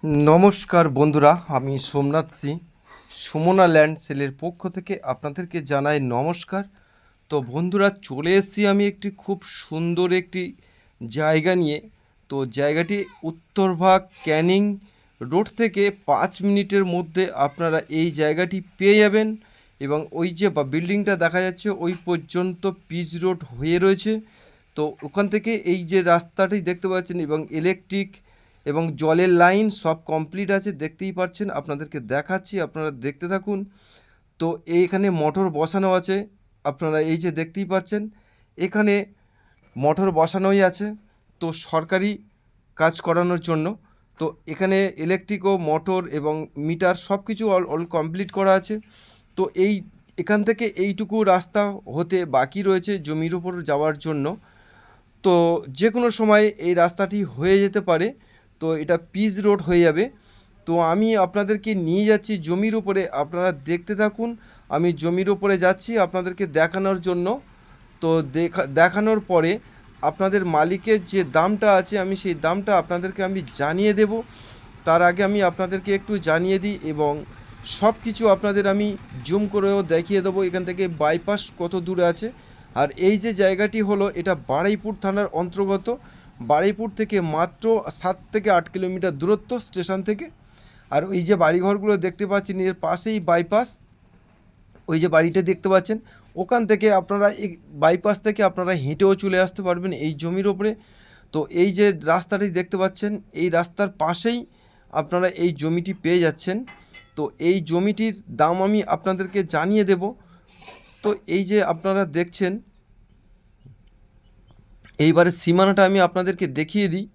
নমস্কার বন্ধুরা, আমি সোমনাথ সি সুমনা ল্যান্ড সেলের পক্ষ থেকে আপনাদেরকে জানাই নমস্কার। তো বন্ধুরা, চলে এসেছি আমি একটি খুব সুন্দর একটি জায়গা নিয়ে। তো জায়গাটি উত্তরভাগ ক্যানিং রোড থেকে 5 মিনিটের মধ্যে আপনারা এই জায়গাটি পেয়ে যাবেন। এবং ওই যে বিল্ডিংটা দেখা যাচ্ছে ওই পর্যন্ত পিচ রোড হয়ে রয়েছে। তো ওখান থেকে এই যে রাস্তাটি দেখতে পাচ্ছেন এবং ইলেকট্রিক এবং জলের লাইন সব কমপ্লিট আছে, দেখতেই পাচ্ছেন। আপনাদেরকে দেখাচ্ছি, আপনারা দেখতে থাকুন। তো এইখানে মোটর বসানো আছে, আপনারা এই যে দেখতেই পাচ্ছেন এখানে মোটর বসানোই আছে। তো সরকারি কাজ করানোর জন্য তো এখানে ইলেকট্রিক ও মোটর এবং মিটার সব কিছু অল কমপ্লিট করা আছে। তো এখান থেকে এইটুকু রাস্তা হতে বাকি রয়েছে জমির উপর যাওয়ার জন্য। তো যে কোনো সময় এই রাস্তাটি হয়ে যেতে পারে, তো এটা পিচ রোড হয়ে যাবে। তো আমি আপনাদেরকে নিয়ে যাচ্ছি জমির উপরে, আপনারা দেখতে থাকুন। আমি জমির উপরে যাচ্ছি আপনাদেরকে দেখানোর জন্য। তো দেখানোর পরে আপনাদের মালিকের যে দামটা আছে আমি সেই দামটা আপনাদেরকে আমি জানিয়ে দেব। তার আগে আমি আপনাদেরকে একটু জানিয়ে দিই এবং সব কিছু আপনাদের আমি জুম করেও দেখিয়ে দেবো এখান থেকে বাইপাস কত দূরে আছে। আর এই যে জায়গাটি হলো, এটা বারুইপুর থানার অন্তর্গত। বারুইপুর থেকে মাত্র 7 থেকে 8 কিলোমিটার দূরত্ব স্টেশন থেকে। আর ওই যে বাড়িঘরগুলো দেখতে পাচ্ছেন এর পাশেই বাইপাস। ওই যে বাড়িটা দেখতে পাচ্ছেন ওখান থেকে আপনারা এই বাইপাস থেকে আপনারা হেঁটেও চলে আসতে পারবেন এই জমির ওপরে। তো এই যে রাস্তাটি দেখতে পাচ্ছেন এই রাস্তার পাশেই আপনারা এই জমিটি পেয়ে যাচ্ছেন। তো এই জমিটির দাম আমি আপনাদেরকে জানিয়ে দেব। তো এই যে আপনারা দেখছেন, এইবারে সীমানাটা আমি আপনাদেরকে দেখিয়ে দিই।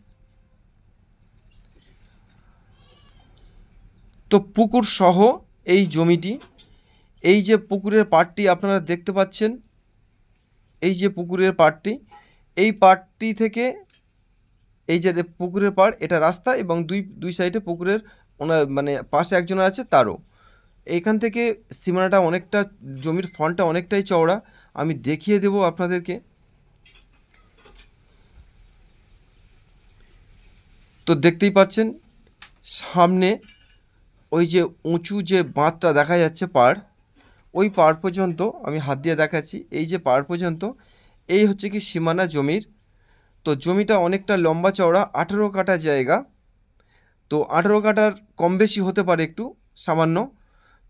তো পুকুর সহ এই জমিটি, এই যে পুকুরের পাড়টি আপনারা দেখতে পাচ্ছেন, এই যে পুকুরের পাড়টি, এই পাড়টি থেকে এই যে পুকুরের পাড়, এটা রাস্তা এবং দুই সাইডে পুকুরের ওনার মানে পাশে একজন আছে তারও। এইখান থেকে সীমানাটা অনেকটা, জমির ফ্রন্টটা অনেকটাই চওড়া, আমি দেখিয়ে দেব আপনাদেরকে। তো দেখতেই পাচ্ছেন সামনে ওই যে উঁচু যে বাঁধটা দেখা যাচ্ছে পাড়, ওই পাড় পর্যন্ত আমি হাত দিয়ে দেখাচ্ছি। এই যে পাড় পর্যন্ত এই হচ্ছে কি সীমানা জমির। তো জমিটা অনেকটা লম্বা চওড়া, 18 কাঠা জায়গা। তো 18 কাঠার কম বেশি হতে পারে একটু সামান্য।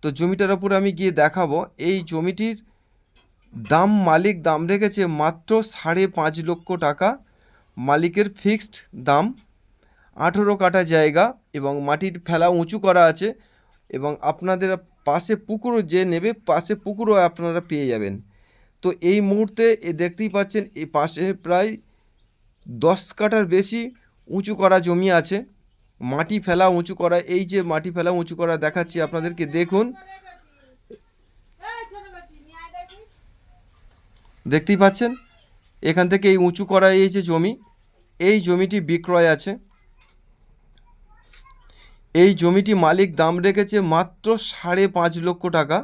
তো জমিটার ওপরে আমি গিয়ে দেখাবো। এই জমিটির দাম মালিক দাম রেখেছে মাত্র 5.5 লক্ষ টাকা, মালিকের ফিক্সড দাম। 18 কাঠা জায়গা এবং মাটির ফেলা উঁচু করা আছে এবং আপনাদের পাশে পুকুরও যে নেবে পাশে পুকুরও আপনারা পেয়ে যাবেন। তো এই মুহূর্তে দেখতেই পাচ্ছেন এই পাশে প্রায় 10 কাঠার বেশি উঁচু করা জমি আছে, মাটি ফেলা উঁচু করা। এই যে মাটি ফেলা উঁচু করা দেখাচ্ছি আপনাদেরকে, দেখুন দেখতেই পাচ্ছেন এখান থেকে এই উঁচু করা এই যে জমি, এই জমিটি বিক্রয় আছে। এই জমিটি মালিক দাম রেখেছে মাত্র 5.5 লক্ষ টাকা।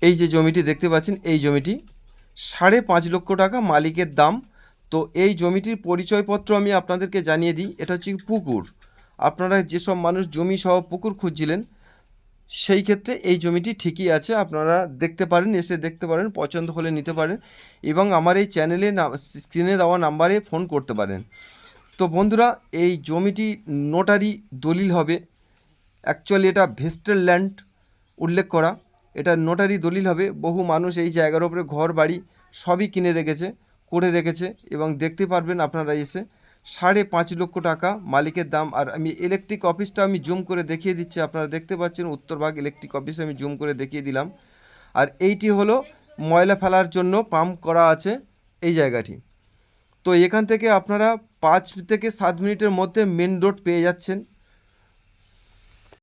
এই যে জমিটি দেখতে পাচ্ছেন এই জমিটি 5.5 লক্ষ টাকা মালিকের দাম। তো এই জমিটির পরিচয়পত্র আমি আপনাদেরকে জানিয়ে দিই। এটা হচ্ছে পুকুর, আপনারা যেসব মানুষ জমি সহ পুকুর খুঁজছিলেন সেই ক্ষেত্রে এই জমিটি ঠিকই আছে, আপনারা দেখতে পারেন, এসে দেখতে পারেন, পছন্দ হলে নিতে পারেন এবং আমার এই চ্যানেলে স্ক্রিনে দেওয়া নাম্বারে ফোন করতে পারেন। তো বন্ধুরা, এই জমিটি নোটারি দলিল হবে। অ্যাকচুয়ালি এটা ভেস্টেল ল্যান্ড উল্লেখ করা, এটা নোটারি দলিল হবে। বহু মানুষ এই জায়গার উপরে ঘর বাড়ি সবই কিনে রেখেছে, করে রেখেছে এবং দেখতে পারবেন আপনারা এসে। 5.5 লক্ষ টাকা মালিকের দাম। আর আমি ইলেকট্রিক অফিসটা আমি জুম করে দেখিয়ে দিচ্ছি, আপনারা দেখতে পাচ্ছেন উত্তরভাগ ইলেকট্রিক অফিস আমি জুম করে দেখিয়ে দিলাম। আর এইটি হলো ময়লা ফেলার জন্য পাম্প করা আছে এই জায়গাটি। তো এখান থেকে আপনারা 5 থেকে 7 মিনিটের মধ্যে মেন রোড পেয়ে যাচ্ছেন।